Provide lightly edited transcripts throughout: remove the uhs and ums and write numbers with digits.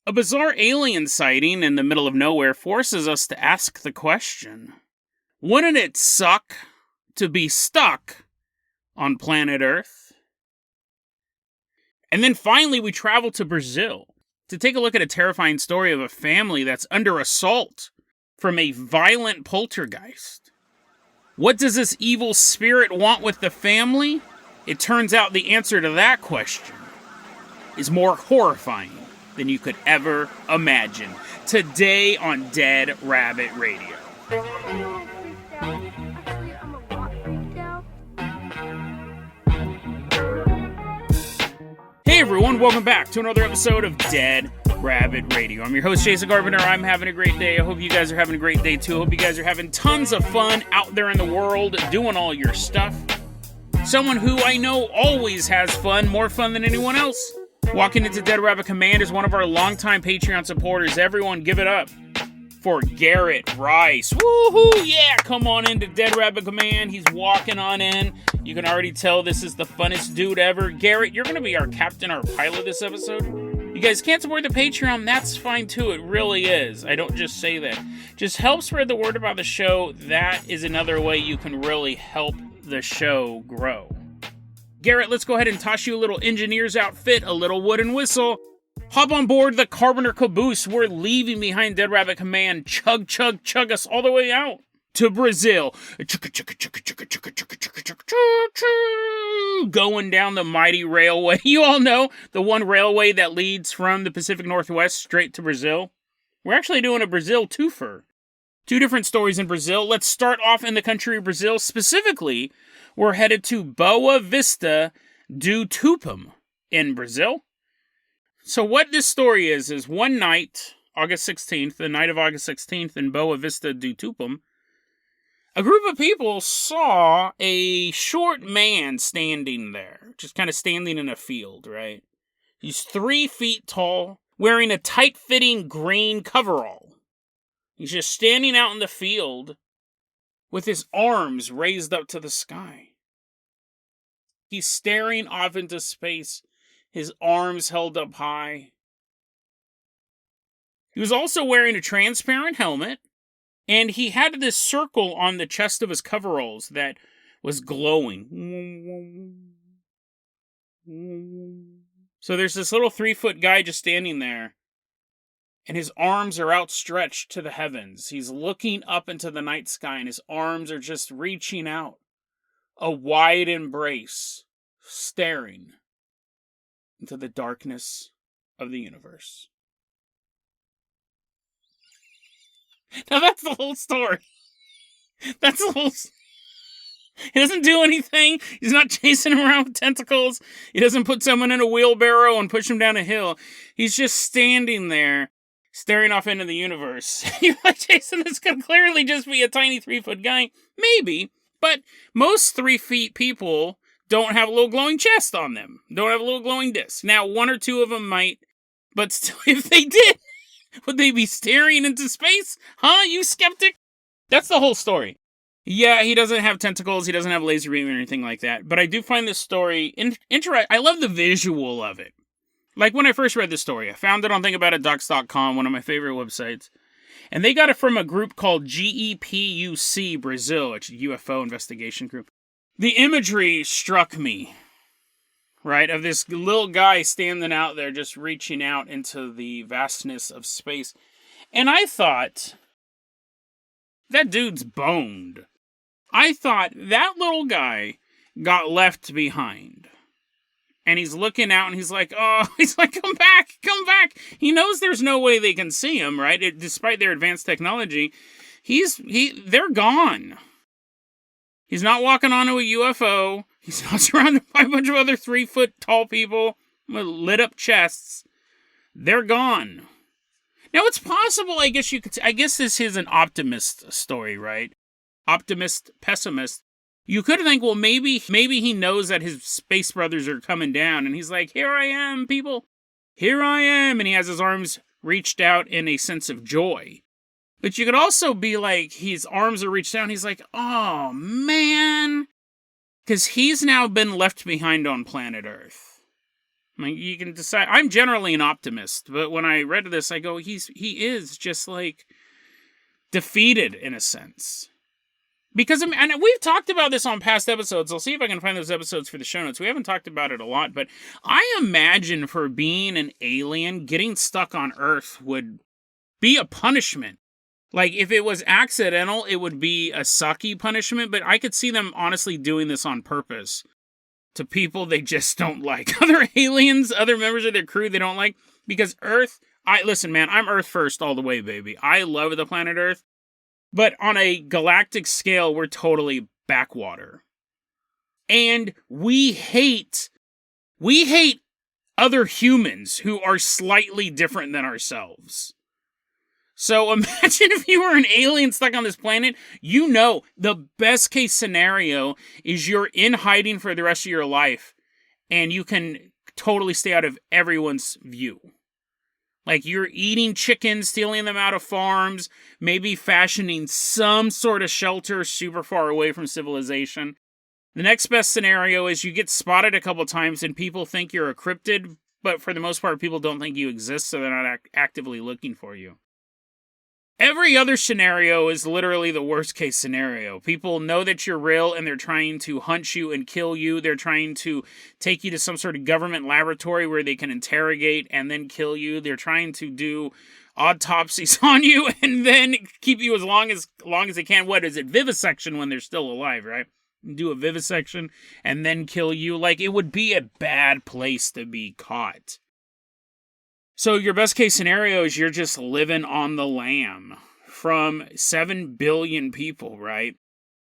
A bizarre alien sighting in the middle of nowhere forces us to ask the question, wouldn't it suck to be stuck on planet Earth? And then finally we travel to Brazil to take a look at a terrifying story of a family that's under assault from a violent poltergeist. What does this evil spirit want with the family? It turns out the answer to that question is more horrifying than you could ever imagine. Today on Dead Rabbit Radio. Hey everyone, welcome back to another episode of Dead Rabbit Radio. I'm your host, Jason Carpenter. I'm having a great day. I hope you guys are having a great day too. I hope you guys are having tons of fun out there in the world doing all your stuff. Someone who I know always has fun, more fun than anyone else. Walking into Dead Rabbit Command is one of our longtime Patreon supporters. Everyone give it up for Garrett Rice. Woohoo! Yeah, come on into Dead Rabbit Command. He's walking on in. You can already tell this is the funnest dude ever. Garrett, you're going to be our captain, our pilot this episode. You guys can't support the Patreon, that's fine too. It really is. I don't just say that. Just help spread the word about the show. That is another way you can really help the show grow. Garrett, let's go ahead and toss you a little engineer's outfit, a little wooden whistle. Hop on board the Carpenter caboose. We're leaving behind Dead Rabbit Command. Chug, chug, chug us all the way out to Brazil. Going down the mighty railway. You all know the one railway that leads from the Pacific Northwest straight to Brazil. We're actually doing a Brazil twofer. Two different stories in Brazil. Let's start off in the country of Brazil. Specifically, we're headed to Boa Vista do Tupum in Brazil. So what this story is one night, August 16th, the night of August 16th in Boa Vista do Tupum, a group of people saw a short man standing there, just kind of standing in a field, right? He's 3 feet tall, wearing a tight-fitting green coverall. He's just standing out in the field with his arms raised up to the sky. He's staring off into space, his arms held up high. He was also wearing a transparent helmet, and he had this circle on the chest of his coveralls that was glowing. So there's this little 3-foot guy just standing there, and his arms are outstretched to the heavens. He's looking up into the night sky, and his arms are just reaching out. A wide embrace, staring into the darkness of the universe. Now that's the whole story. That's the whole... He doesn't do anything. He's not chasing him around with tentacles. He doesn't put someone in a wheelbarrow and push him down a hill. He's just standing there, staring off into the universe. You're like, Jason, this could clearly just be a tiny 3-foot guy. Maybe. But most 3 feet people don't have a little glowing chest on them. Don't have a little glowing disc. Now, 1 or 2 of them might, but still, if they did, would they be staring into space? Huh, you skeptic? That's the whole story. Yeah, he doesn't have tentacles, he doesn't have laser beam or anything like that, but I do find this story interesting. I love the visual of it. Like when I first read this story, I found it on thinkaboutitdocs.com, one of my favorite websites. And they got it from a group called GEPUC Brazil, it's a UFO investigation group. The imagery struck me, right, of this little guy standing out there just reaching out into the vastness of space. And I thought, that dude's boned. I thought that little guy got left behind. And he's looking out and he's like, come back, come back. He knows there's no way they can see him, right? Despite their advanced technology, they're gone. He's not walking onto a UFO. He's not surrounded by a bunch of other 3-foot tall people with lit up chests. They're gone. Now it's possible, I guess this is an optimist story, right? Optimist, pessimist. You could think, well, maybe he knows that his space brothers are coming down, and he's like, here I am, people. Here I am. And he has his arms reached out in a sense of joy. But you could also be like, his arms are reached down, he's like, oh, man. Because he's now been left behind on planet Earth. I mean, you can decide. I'm generally an optimist, but when I read this, I go, he is just like defeated in a sense. Because, and we've talked about this on past episodes. I'll see if I can find those episodes for the show notes. We haven't talked about it a lot, but I imagine for being an alien, getting stuck on Earth would be a punishment. Like, if it was accidental, it would be a sucky punishment, but I could see them honestly doing this on purpose to people they just don't like. Other aliens, other members of their crew they don't like. Because Earth, listen, man, I'm Earth first all the way, baby. I love the planet Earth. But on a galactic scale, we're totally backwater. And we hate other humans who are slightly different than ourselves. So imagine if you were an alien stuck on this planet. You know, the best case scenario is you're in hiding for the rest of your life, and you can totally stay out of everyone's view. Like, you're eating chickens, stealing them out of farms, maybe fashioning some sort of shelter super far away from civilization. The next best scenario is you get spotted a couple times and people think you're a cryptid, but for the most part, people don't think you exist, so they're not actively looking for you. Every other scenario is literally the worst case scenario. People know that you're real and they're trying to hunt you and kill you. They're trying to take you to some sort of government laboratory where they can interrogate and then kill you. They're trying to do autopsies on you and then keep you as long as they can. What is it? Vivisection when they're still alive, right? Do a vivisection and then kill you. Like, it would be a bad place to be caught. So your best case scenario is you're just living on the lam from 7 billion people, right?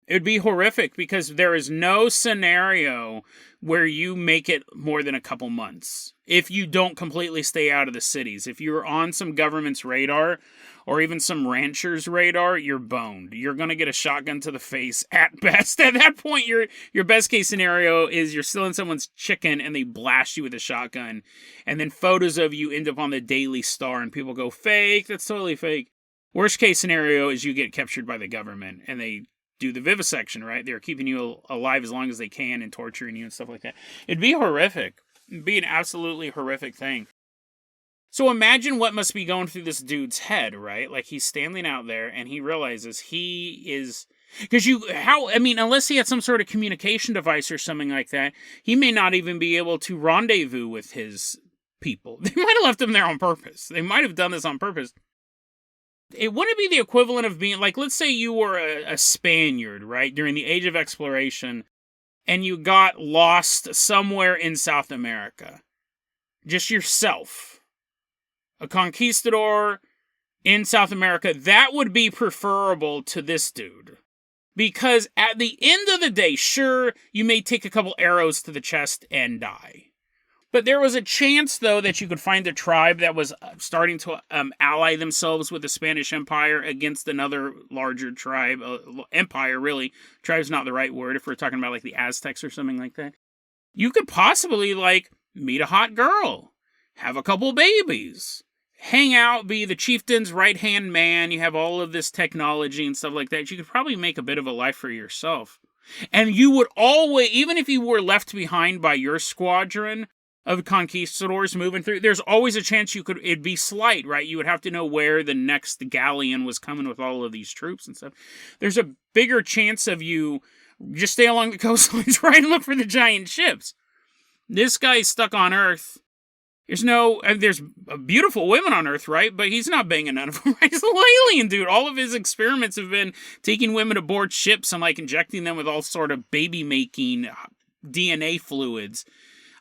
It would be horrific because there is no scenario where you make it more than a couple months. If you don't completely stay out of the cities. If you're on some government's radar or even some rancher's radar, you're boned. You're going to get a shotgun to the face at best. At that point, your best case scenario is you're stealing someone's chicken and they blast you with a shotgun. And then photos of you end up on the Daily Star and people go, fake, that's totally fake. Worst case scenario is you get captured by the government and they do the vivisection, right? They're keeping you alive as long as they can and torturing you and stuff like that. It'd be horrific. It'd be an absolutely horrific thing. So imagine what must be going through this dude's head, right? Like, he's standing out there and he realizes he is... Because unless he had some sort of communication device or something like that, he may not even be able to rendezvous with his people. They might have left him there on purpose. They might have done this on purpose. It wouldn't be the equivalent of being, like, let's say you were a Spaniard, right, during the Age of Exploration, and you got lost somewhere in South America. Just yourself. A conquistador in South America, that would be preferable to this dude. Because at the end of the day, sure, you may take a couple arrows to the chest and die. But there was a chance, though, that you could find a tribe that was starting to ally themselves with the Spanish Empire against another larger tribe. Empire, really. Tribe's not the right word if we're talking about, like, the Aztecs or something like that. You could possibly, like, meet a hot girl. Have a couple babies. Hang out, be the chieftain's right-hand man. You have all of this technology and stuff like that. You could probably make a bit of a life for yourself. And you would always, even if you were left behind by your squadron of conquistadors moving through, there's always a chance it'd be slight, right? You would have to know where the next galleon was coming with all of these troops and stuff. There's a bigger chance of you just stay along the coastlines, right, and look for the giant ships. This guy's stuck on Earth. There's beautiful women on Earth, right? But he's not banging none of them, right? He's a little alien dude. All of his experiments have been taking women aboard ships and, like, injecting them with all sort of baby-making DNA fluids.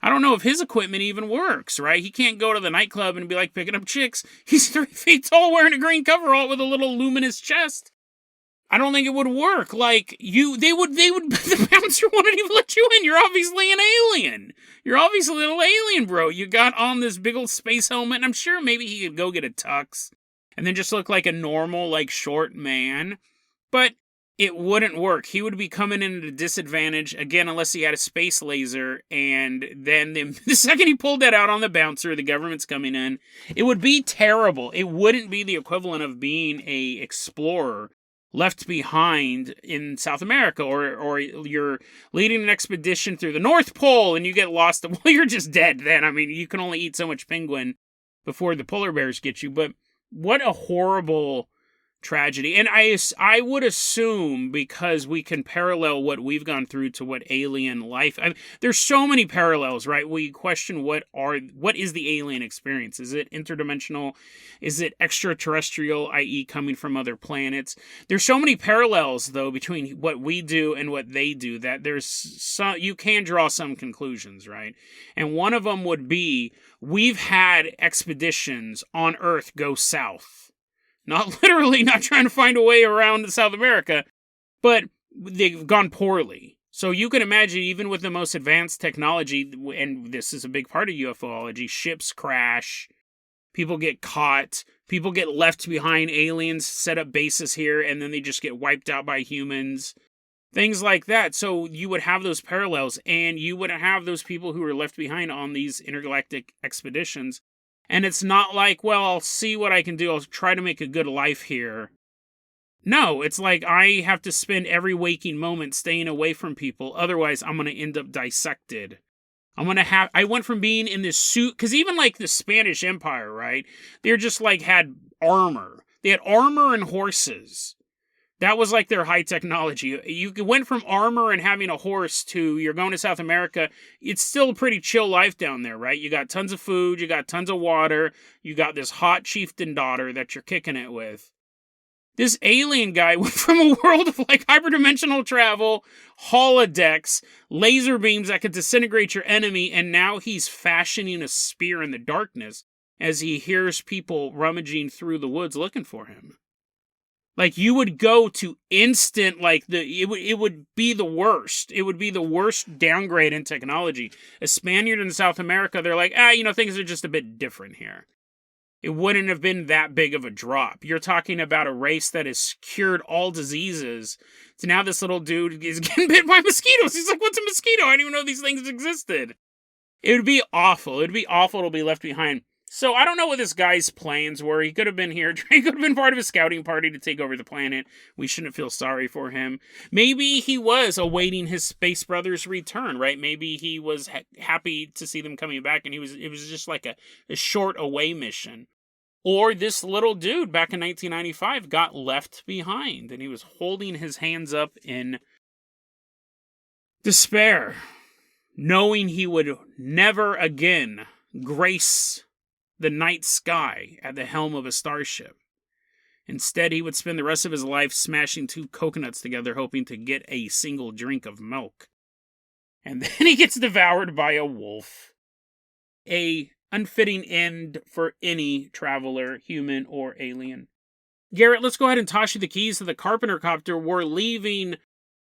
I don't know if his equipment even works, right? He can't go to the nightclub and be like picking up chicks. He's 3 feet tall wearing a green coverall with a little luminous chest. I don't think it would work. Like, the bouncer wouldn't even let you in. You're obviously an alien. You're obviously a little alien, bro. You got on this big old space helmet, and I'm sure maybe he could go get a tux and then just look like a normal, like, short man. But it wouldn't work. He would be coming in at a disadvantage, again, unless he had a space laser, and then the second he pulled that out on the bouncer, the government's coming in, it would be terrible. It wouldn't be the equivalent of being a explorer left behind in South America, or you're leading an expedition through the North Pole and you get lost. Well, you're just dead then. I mean, you can only eat so much penguin before the polar bears get you. But what a horrible tragedy. And I would assume, because we can parallel what we've gone through to what alien life, there's so many parallels, right? We question what is the alien experience? Is it interdimensional? Is it extraterrestrial, i.e. coming from other planets? There's so many parallels, though, between what we do and what they do, that you can draw some conclusions, right? And one of them would be, we've had expeditions on Earth go south. Not literally, not trying to find a way around South America, but they've gone poorly. So you can imagine, even with the most advanced technology, and this is a big part of UFOlogy, ships crash, people get caught, people get left behind, aliens set up bases here, and then they just get wiped out by humans. Things like that. So you would have those parallels, and you would have those people who are left behind on these intergalactic expeditions. And it's not like, well, I'll see what I can do. I'll try to make a good life here. No, it's like I have to spend every waking moment staying away from people. Otherwise, I'm going to end up dissected. I went from being in this suit, because even like the Spanish Empire, right? They're just like had armor. They had armor and horses. That was like their high technology. You went from armor and having a horse to you're going to South America. It's still a pretty chill life down there, right? You got tons of food, you got tons of water, you got this hot chieftain daughter that you're kicking it with. This alien guy went from a world of like hyperdimensional travel, holodecks, laser beams that could disintegrate your enemy, and now he's fashioning a spear in the darkness as he hears people rummaging through the woods looking for him. Like, you would go to instant, like, it would be the worst. It would be the worst downgrade in technology. A Spaniard in South America, they're like, things are just a bit different here. It wouldn't have been that big of a drop. You're talking about a race that has cured all diseases. So now this little dude is getting bit by mosquitoes. He's like, what's a mosquito? I didn't even know these things existed. It would be awful. It would be awful to be left behind. So I don't know what this guy's plans were. He could have been here. He could have been part of a scouting party to take over the planet. We shouldn't feel sorry for him. Maybe he was awaiting his space brother's return, right? Maybe he was happy to see them coming back, and it was just like a short away mission. Or this little dude back in 1995 got left behind, and he was holding his hands up in despair, knowing he would never again grace the night sky at the helm of a starship. Instead, he would spend the rest of his life smashing two coconuts together, hoping to get a single drink of milk. And then he gets devoured by a wolf. A unfitting end for any traveler, human or alien. Garrett, let's go ahead and toss you the keys to the Carpenter copter. We're leaving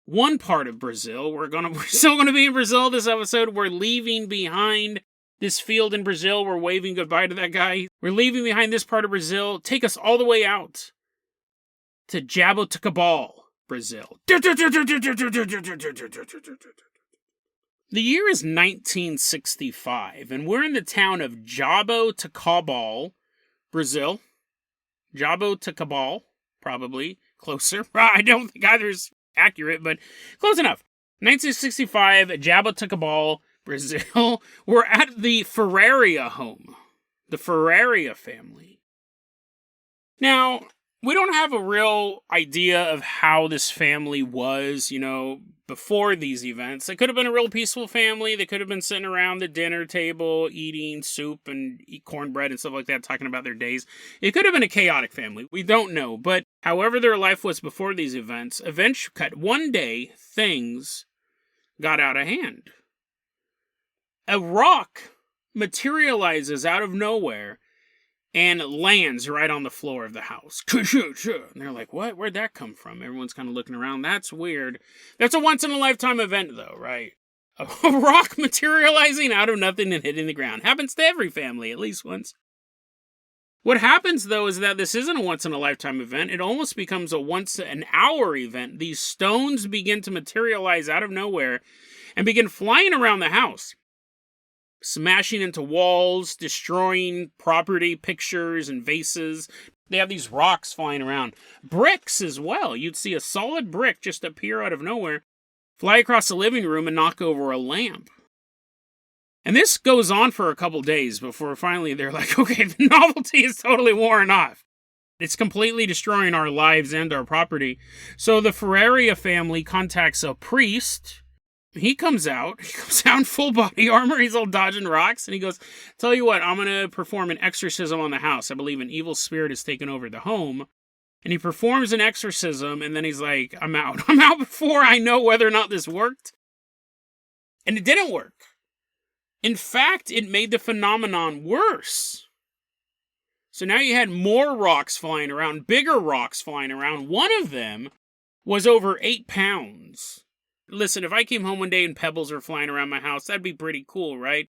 one part of Brazil. We're still going to be in Brazil this episode. We're leaving behind this field in Brazil. We're waving goodbye to that guy. We're leaving behind this part of Brazil. Take us all the way out to Jaboticabal, Brazil. The year is 1965, and we're in the town of Jaboticabal, Brazil. Jaboticabal, probably closer. I don't think either is accurate, but close enough. 1965, Jaboticabal, Brazil. We're at the Ferraria home, the Ferraria family. Now, we don't have a real idea of how this family was, before these events. They could have been a real peaceful family. They could have been sitting around the dinner table, eating soup and cornbread and stuff like that, talking about their days. It could have been a chaotic family. We don't know. But however their life was before these events, one day, things got out of hand. A rock materializes out of nowhere and lands right on the floor of the house. And they're like, what? Where'd that come from? Everyone's kind of looking around. That's weird. That's a once-in-a-lifetime event, though, right? A rock materializing out of nothing and hitting the ground. Happens to every family, at least once. What happens, though, is that this isn't a once-in-a-lifetime event. It almost becomes a once-an-hour event. These stones begin to materialize out of nowhere and begin flying around the house, smashing into walls, destroying property, pictures, and vases, They have these rocks flying around. Bricks as well. You'd see a solid brick just appear out of nowhere, fly across the living room and knock over a lamp. And this goes on for a couple days before finally they're like, okay, the novelty is totally worn off. It's completely destroying our lives and our property. So the Ferraria family contacts a priest. He comes out in full body armor, he's all dodging rocks, and he goes, tell you what, I'm going to perform an exorcism on the house. I believe an evil spirit has taken over the home. And he performs an exorcism, and then he's like, I'm out. I'm out before I know whether or not this worked. And it didn't work. In fact, it made the phenomenon worse. So now you had more rocks flying around, bigger rocks flying around. One of them was over 8 pounds. Listen, if I came home one day and pebbles were flying around my house, that'd be pretty cool, right?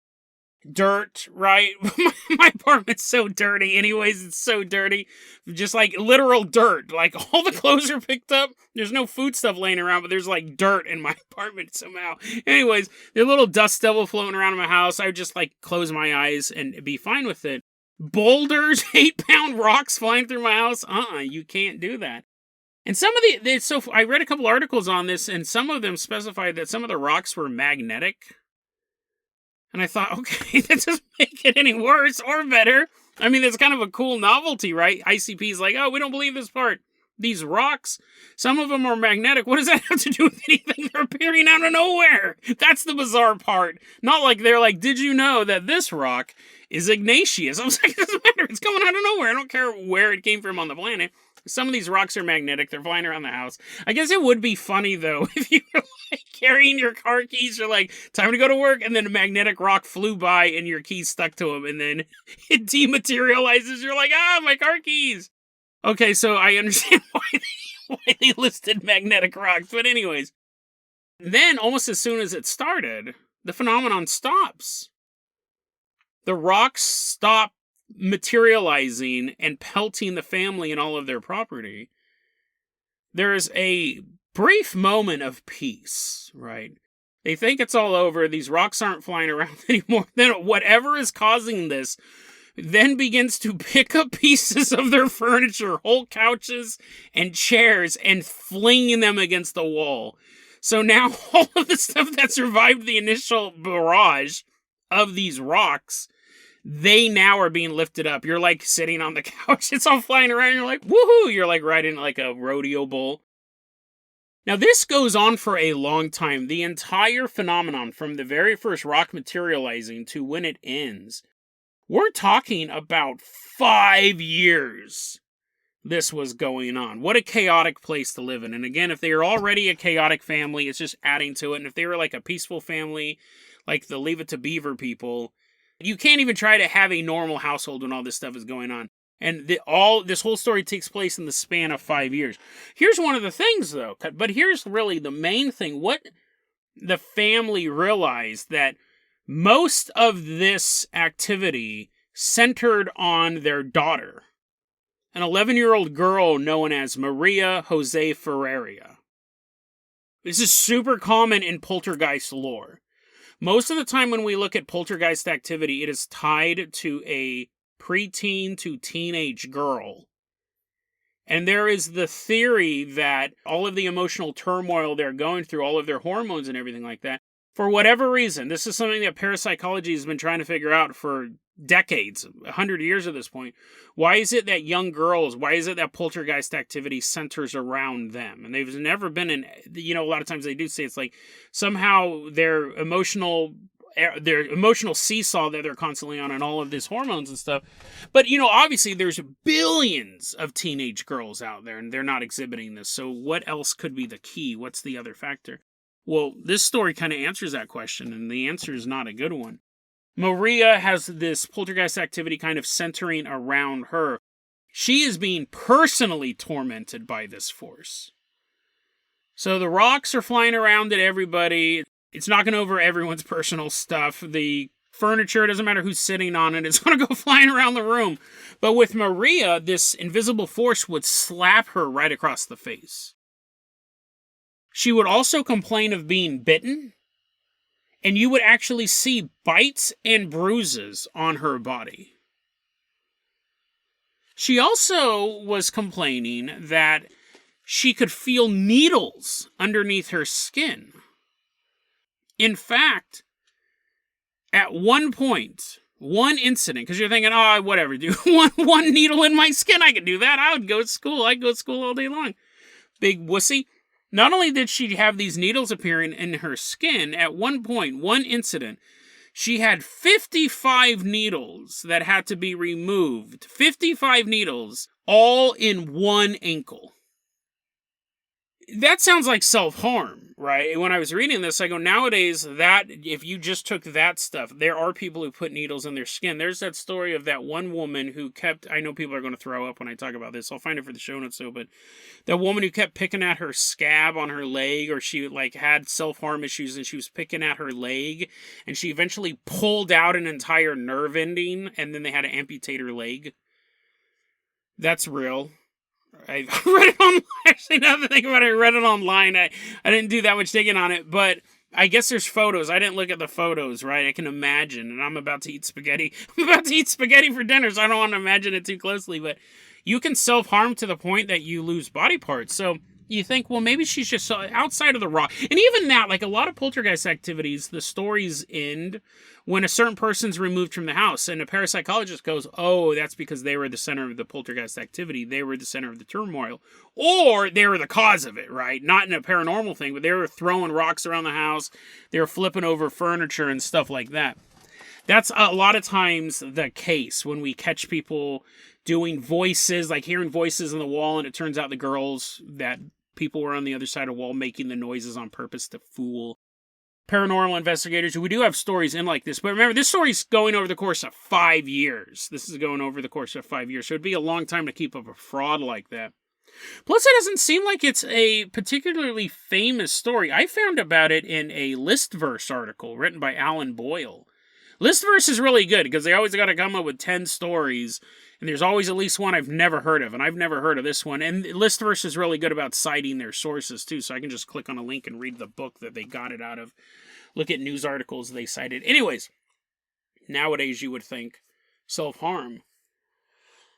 Dirt, right? My apartment's so dirty. Anyways, it's so dirty. Just like literal dirt. Like all the clothes are picked up. There's no food stuff laying around, but there's like dirt in my apartment somehow. Anyways, there's a little dust devil floating around in my house. I would just like close my eyes and be fine with it. Boulders, 8-pound rocks flying through my house. You can't do that. And some of I read a couple articles on this, and some of them specified that some of the rocks were magnetic. And I thought, okay, that doesn't make it any worse or better. I mean, it's kind of a cool novelty, right? ICP's like, oh, we don't believe this part. These rocks, some of them are magnetic. What does that have to do with anything? They're appearing out of nowhere. That's the bizarre part. Not like they're like, did you know that this rock is igneous? I was like, it doesn't matter. It's coming out of nowhere. I don't care where it came from on the planet. Some of these rocks are magnetic. They're flying around the house. I guess it would be funny, though, if you were like carrying your car keys. You're like, time to go to work. And then a magnetic rock flew by and your keys stuck to them. And then it dematerializes. You're like, my car keys. Okay, so I understand why they listed magnetic rocks. But anyways, then almost as soon as it started, the phenomenon stops. The rocks stop materializing and pelting the family and all of their property. There's a brief moment of peace, right? They think it's all over. These rocks aren't flying around anymore. Then whatever is causing this then begins to pick up pieces of their furniture, whole couches and chairs, and flinging them against the wall. So now all of the stuff that survived the initial barrage of these rocks, they now are being lifted up. You're like sitting on the couch. It's all flying around. You're like, woohoo! You're like riding like a rodeo bull. Now this goes on for a long time. The entire phenomenon from the very first rock materializing to when it ends, we're talking about 5 years this was going on. What a chaotic place to live in. And again, if they are already a chaotic family, it's just adding to it. And if they were like a peaceful family, like the Leave It to Beaver people, you can't even try to have a normal household when all this stuff is going on. And this whole story takes place in the span of 5 years. Here's one of the things, though. But here's really the main thing. What the family realized that most of this activity centered on their daughter, an 11-year-old girl known as Maria Jose Ferraria. This is super common in poltergeist lore. Most of the time when we look at poltergeist activity, it is tied to a preteen to teenage girl. And there is the theory that all of the emotional turmoil they're going through, all of their hormones and everything like that, for whatever reason, this is something that parapsychology has been trying to figure out for decades, 100 years at this point. Why is it that young girls, why is it that poltergeist activity centers around them? And they've never been in, a lot of times they do say it's like somehow their emotional seesaw that they're constantly on and all of these hormones and stuff. But, obviously there's billions of teenage girls out there and they're not exhibiting this. So what else could be the key? What's the other factor? Well, this story kind of answers that question, and the answer is not a good one. Maria has this poltergeist activity kind of centering around her. She is being personally tormented by this force. So the rocks are flying around at everybody. It's knocking over everyone's personal stuff. The furniture, it doesn't matter who's sitting on it, it's going to go flying around the room. But with Maria, this invisible force would slap her right across the face. She would also complain of being bitten, and you would actually see bites and bruises on her body. She also was complaining that she could feel needles underneath her skin. In fact, at one point, one incident, because you're thinking, oh, whatever, dude, one needle in my skin, I could do that. I would go to school. I'd go to school all day long. Big wussy. Not only did she have these needles appearing in her skin, at one point, one incident, she had 55 needles that had to be removed. 55 needles, all in one ankle. That sounds like self-harm, right? When I was reading this, I go, nowadays, that if you just took that stuff, there are people who put needles in their skin. There's that story of that one woman who kept, I know people are going to throw up when I talk about this. I'll find it for the show notes, though, but that woman who kept picking at her scab on her leg, or she had self-harm issues and she was picking at her leg, and she eventually pulled out an entire nerve ending, and then they had to amputate her leg. That's real. I read it online. Actually, now that I think about it, I read it online. I didn't do that much digging on it, but I guess there's photos. I didn't look at the photos, right? I can imagine, and I'm about to eat spaghetti. I'm about to eat spaghetti for dinner, so I don't want to imagine it too closely, but you can self-harm to the point that you lose body parts. So you think, well, maybe she's just outside of the rock. And even that, like a lot of poltergeist activities, the stories end when a certain person's removed from the house, and a parapsychologist goes, oh, that's because they were the center of the poltergeist activity. They were the center of the turmoil. Or they were the cause of it, right? Not in a paranormal thing, but they were throwing rocks around the house. They were flipping over furniture and stuff like that. That's a lot of times the case when we catch people doing voices, like hearing voices on the wall, and it turns out the girls, that people were on the other side of the wall making the noises on purpose to fool paranormal investigators. We do have stories in like this, but remember, this story's going over the course of 5 years. This is going over the course of 5 years, so it'd be a long time to keep up a fraud like that. Plus, it doesn't seem like it's a particularly famous story. I found about it in a Listverse article written by Alan Boyle. Listverse is really good because they always got to come up with 10 stories, and there's always at least one I've never heard of, and I've never heard of this one. And Listverse is really good about citing their sources, too, so I can just click on a link and read the book that they got it out of. Look at news articles they cited. Anyways, nowadays you would think self-harm.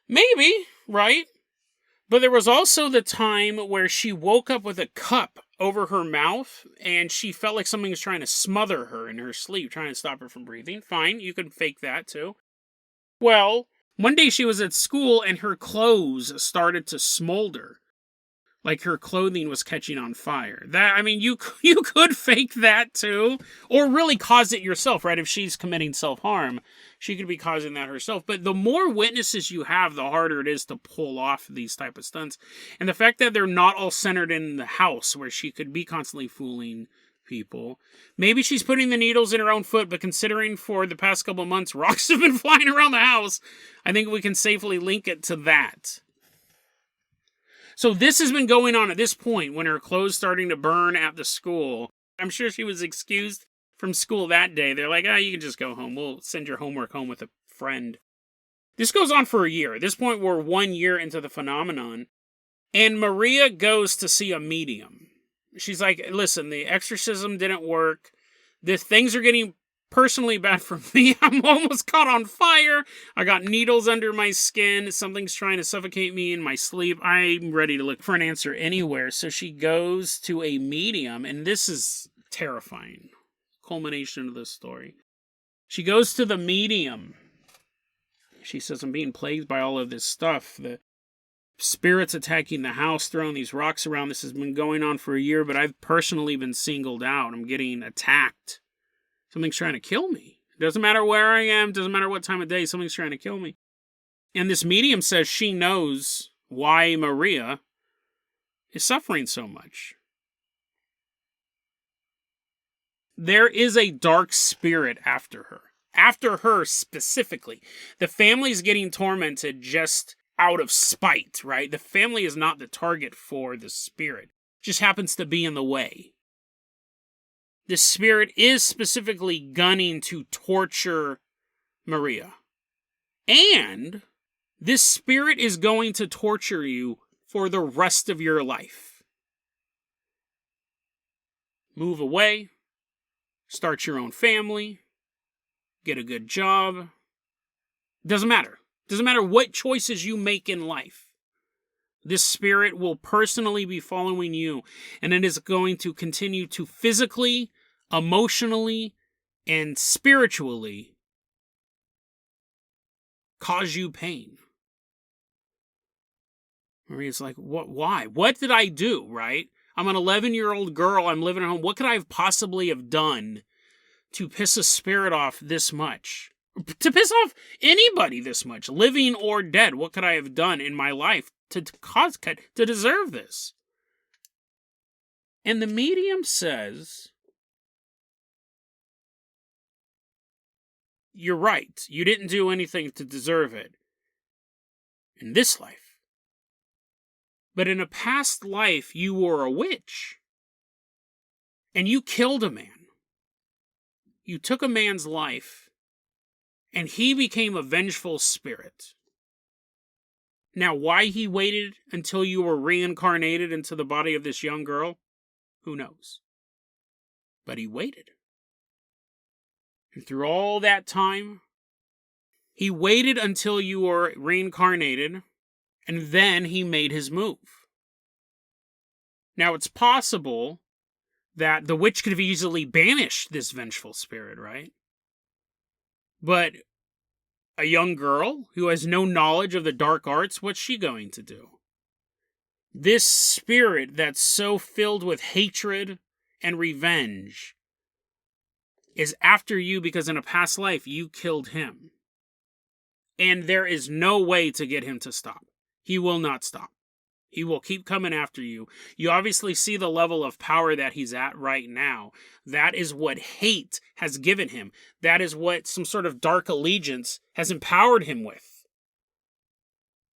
Maybe, right? But there was also the time where she woke up with a cup over her mouth, and she felt like something was trying to smother her in her sleep, trying to stop her from breathing. Fine, you could fake that, too. Well, one day she was at school, and her clothes started to smolder. Like her clothing was catching on fire. You could fake that too. Or really cause it yourself, right? If she's committing self-harm, she could be causing that herself. But the more witnesses you have, the harder it is to pull off these type of stunts. And the fact that they're not all centered in the house, where she could be constantly fooling people. Maybe she's putting the needles in her own foot, but considering for the past couple of months, rocks have been flying around the house, I think we can safely link it to that. So this has been going on at this point when her clothes starting to burn at the school. I'm sure she was excused from school that day. They're like, you can just go home. We'll send your homework home with a friend. This goes on for a year. At this point, we're 1 year into the phenomenon. And Maria goes to see a medium. She's like, listen, the exorcism didn't work. The things are getting personally bad for me. I'm almost caught on fire. I got needles under my skin. Something's trying to suffocate me in my sleep. I'm ready to look for an answer anywhere. So she goes to a medium, and this is terrifying. Culmination of this story. She goes to the medium. She says, I'm being plagued by all of this stuff. The spirits attacking the house, throwing these rocks around. This has been going on for a year, but I've personally been singled out. I'm getting attacked. Something's trying to kill me. It doesn't matter where I am. Doesn't matter what time of day. Something's trying to kill me. And this medium says she knows why Maria is suffering so much. There is a dark spirit after her. After her specifically. The family's getting tormented just out of spite, right? The family is not the target for the spirit. It just happens to be in the way. The spirit is specifically gunning to torture Maria. And this spirit is going to torture you for the rest of your life. Move away. Start your own family. Get a good job. Doesn't matter. Doesn't matter what choices you make in life. This spirit will personally be following you, and it is going to continue to physically, emotionally, and spiritually cause you pain. Maria's like, what? Why? What did I do, right? I'm an 11-year-old girl. I'm living at home. What could I have possibly have done to piss a spirit off this much? To piss off anybody this much, living or dead? What could I have done in my life to deserve this? And the medium says, you're right. You didn't do anything to deserve it in this life. But in a past life, you were a witch. And you killed a man. You took a man's life. And he became a vengeful spirit. Now, why he waited until you were reincarnated into the body of this young girl, who knows? But he waited. And through all that time, he waited until you were reincarnated, and then he made his move. Now, it's possible that the witch could have easily banished this vengeful spirit, right? But a young girl who has no knowledge of the dark arts, what's she going to do? This spirit that's so filled with hatred and revenge is after you because in a past life you killed him. And there is no way to get him to stop. He will not stop. He will keep coming after you. You obviously see the level of power that he's at right now. That is what hate has given him. That is what some sort of dark allegiance has empowered him with.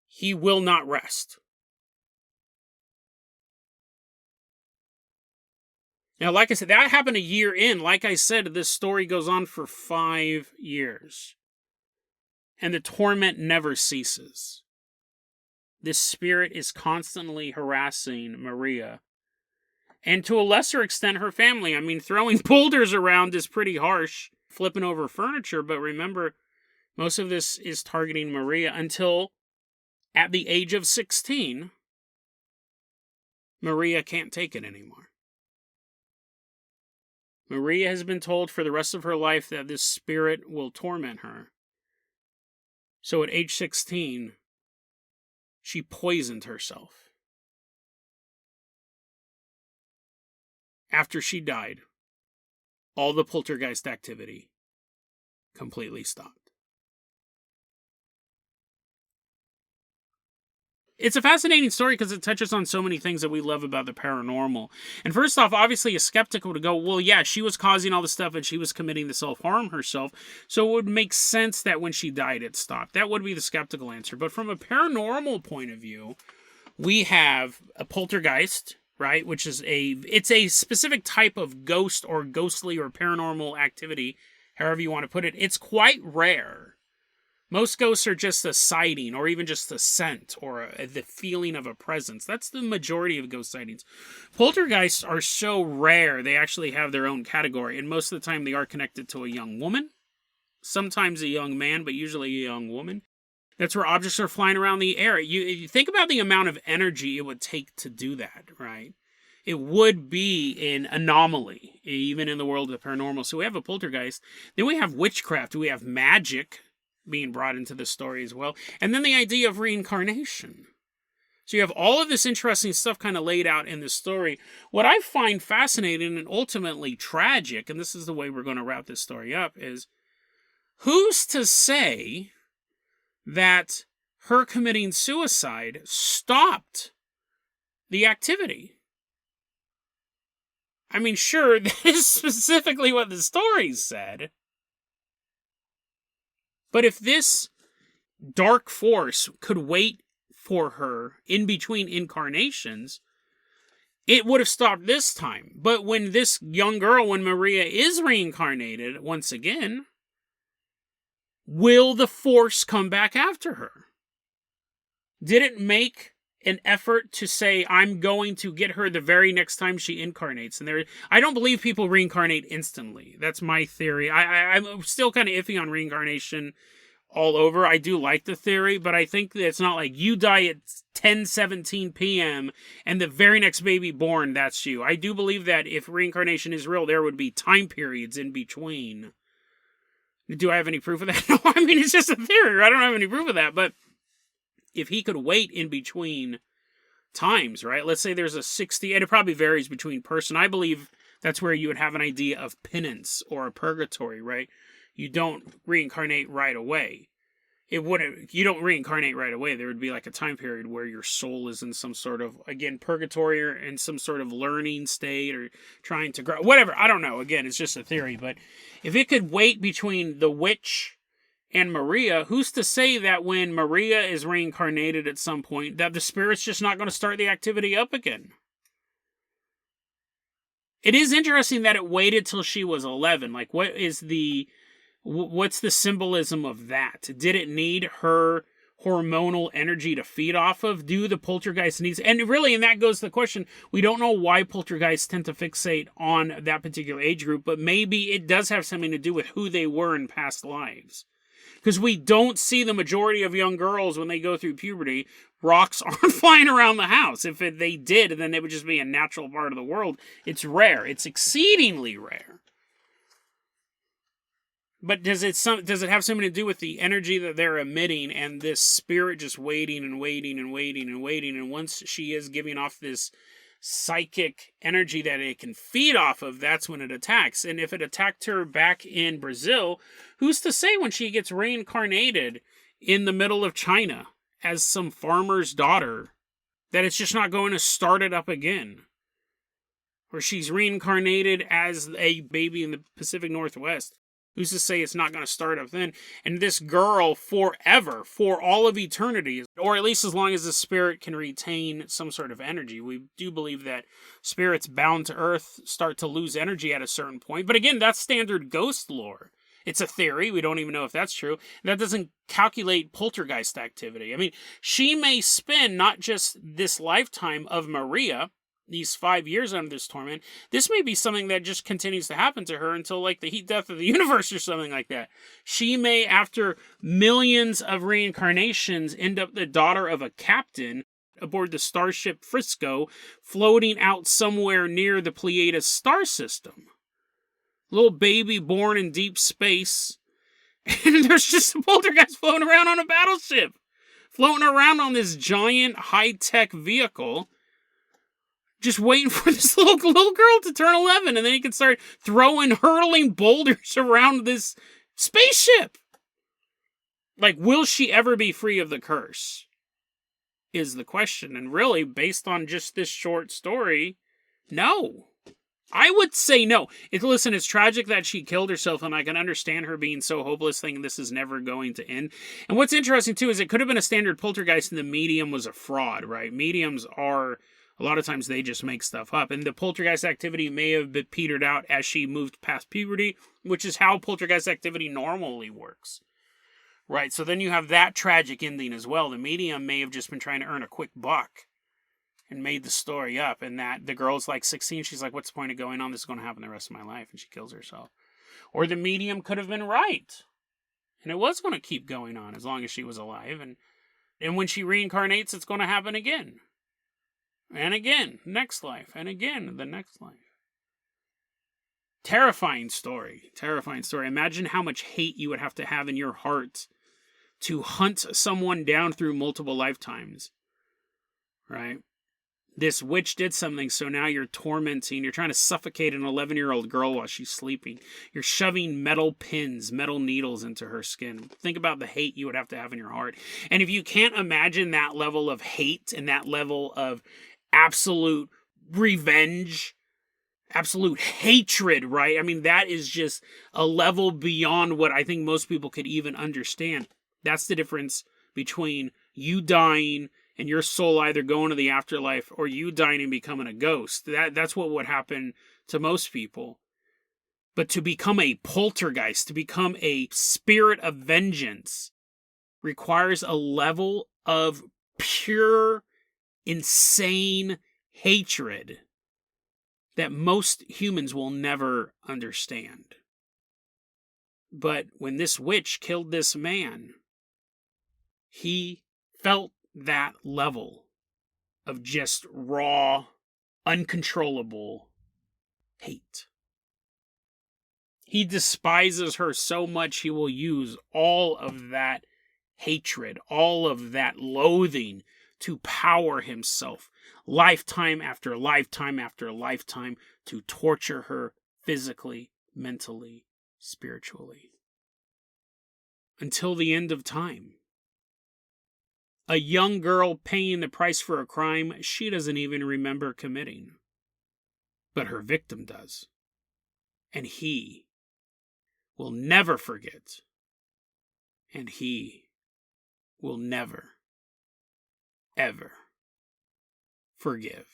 He will not rest. Now, like I said, that happened a year in. Like I said, this story goes on for 5 years. And the torment never ceases. This spirit is constantly harassing Maria. And to a lesser extent, her family. I mean, throwing boulders around is pretty harsh. Flipping over furniture. But remember, most of this is targeting Maria until at the age of 16, Maria can't take it anymore. Maria has been told for the rest of her life that this spirit will torment her. So at age 16, she poisoned herself. After she died, all the poltergeist activity completely stopped. It's a fascinating story because it touches on so many things that we love about the paranormal. And first off, obviously a skeptic would go, well, yeah, she was causing all the stuff and she was committing the self-harm herself. So it would make sense that when she died, it stopped. That would be the skeptical answer. But from a paranormal point of view, we have a poltergeist, right? Which is it's a specific type of ghost or ghostly or paranormal activity, however you want to put it. It's quite rare. Most ghosts are just a sighting or even just a scent or the feeling of a presence. That's the majority of ghost sightings. Poltergeists are so rare, they actually have their own category. And most of the time they are connected to a young woman. Sometimes a young man, but usually a young woman. That's where objects are flying around the air. You think about the amount of energy it would take to do that, right? It would be an anomaly, even in the world of the paranormal. So we have a poltergeist. Then we have witchcraft. We have magic being brought into the story as well. And then the idea of reincarnation. So you have all of this interesting stuff kind of laid out in the story. What I find fascinating and ultimately tragic, and this is the way we're going to wrap this story up, is who's to say that her committing suicide stopped the activity? I mean, sure, that is specifically what the story said. But if this dark force could wait for her in between incarnations, it would have stopped this time. But when this young girl, when Maria is reincarnated once again, will the force come back after her? Did it make an effort to say, I'm going to get her the very next time she incarnates? And I don't believe people reincarnate instantly. That's my theory. I'm still kind of iffy on reincarnation all over. I do like the theory, but I think that it's not like you die at 10:17 p.m. and the very next baby born, that's you. I do believe that if reincarnation is real, there would be time periods in between. Do I have any proof of that? No, I mean, it's just a theory. I don't have any proof of that, but if he could wait in between times, right? Let's say there's a 60, and it probably varies between person. I believe that's where you would have an idea of penance or a purgatory, right? You don't reincarnate right away. You don't reincarnate right away. There would be like a time period where your soul is in some sort of, again, purgatory or in some sort of learning state or trying to grow, whatever. I don't know. Again, it's just a theory. But if it could wait between the witch and Maria, who's to say that when Maria is reincarnated at some point, that the spirit's just not going to start the activity up again? It is interesting that it waited till she was 11. Like, what's the symbolism of that? Did it need her hormonal energy to feed off of? Do the poltergeist needs... And really, and that goes to the question, we don't know why poltergeists tend to fixate on that particular age group, but maybe it does have something to do with who they were in past lives. Because we don't see the majority of young girls when they go through puberty, rocks aren't flying around the house. If they did, then it would just be a natural part of the world. It's rare. It's exceedingly rare. But does it have something to do with the energy that they're emitting and this spirit just waiting and waiting and waiting and waiting? And once she is giving off this psychic energy that it can feed off of, that's when it attacks. And if it attacked her back in Brazil, who's to say when she gets reincarnated in the middle of China as some farmer's daughter that it's just not going to start it up again? Or she's reincarnated as a baby in the Pacific Northwest. Who's to say it's not going to start up then? And this girl forever, for all of eternity, or at least as long as the spirit can retain some sort of energy. We do believe that spirits bound to Earth start to lose energy at a certain point. But again, that's standard ghost lore. It's a theory. We don't even know if that's true. That doesn't calculate poltergeist activity. I mean, she may spend not just this lifetime of Maria, these 5 years under this torment. This may be something that just continues to happen to her until like the heat death of the universe or something like that. She may, after millions of reincarnations, end up the daughter of a captain aboard the starship Frisco, floating out somewhere near the Pleiades star system. Little baby born in deep space, and there's just a poltergeist floating around on a battleship, floating around on this giant high-tech vehicle, just waiting for this little girl to turn 11, and then he can start hurling boulders around this spaceship. Like, will she ever be free of the curse? Is the question. And really, based on just this short story, no. I would say no. Listen, it's tragic that she killed herself, and I can understand her being so hopeless, thinking this is never going to end. And what's interesting, too, is it could have been a standard poltergeist, and the medium was a fraud, right? Mediums are... A lot of times they just make stuff up. And the poltergeist activity may have been petered out as she moved past puberty, which is how poltergeist activity normally works. Right? So then you have that tragic ending as well. The medium may have just been trying to earn a quick buck and made the story up. And that the girl's like 16. She's like, what's the point of going on? This is going to happen the rest of my life. And she kills herself. Or the medium could have been right. And it was going to keep going on as long as she was alive. And when she reincarnates, it's going to happen again. And again, next life. And again, the next life. Terrifying story. Terrifying story. Imagine how much hate you would have to have in your heart to hunt someone down through multiple lifetimes. Right? This witch did something, so now you're tormenting. You're trying to suffocate an 11-year-old girl while she's sleeping. You're shoving metal pins, metal needles into her skin. Think about the hate you would have to have in your heart. And if you can't imagine that level of hate and that level of absolute revenge, absolute hatred, right? I mean, that is just a level beyond what I think most people could even understand. That's the difference between you dying and your soul either going to the afterlife or you dying and becoming a ghost. That's what would happen to most people. But to become a poltergeist, to become a spirit of vengeance, requires a level of pure, insane hatred that most humans will never understand. But when this witch killed this man, He felt that level of just raw, uncontrollable hate. He despises her so much he will use all of that hatred, all of that loathing to power himself, lifetime after lifetime after lifetime, to torture her physically, mentally, spiritually. Until the end of time. A young girl paying the price for a crime she doesn't even remember committing. But her victim does. And he will never forget. And he will never, ever forgive.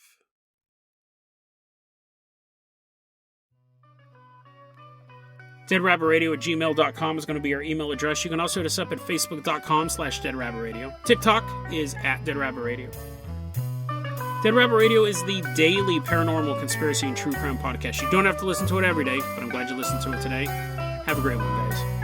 DeadRabbitRadio@gmail.com is going to be our email address. You can also hit us up at Facebook.com/DeadRabbitRadio. TikTok is at DeadRabbitRadio. Dead Rabbit Radio is the daily paranormal, conspiracy, and true crime podcast. You don't have to listen to it every day, but I'm glad you listened to it today. Have a great one, guys.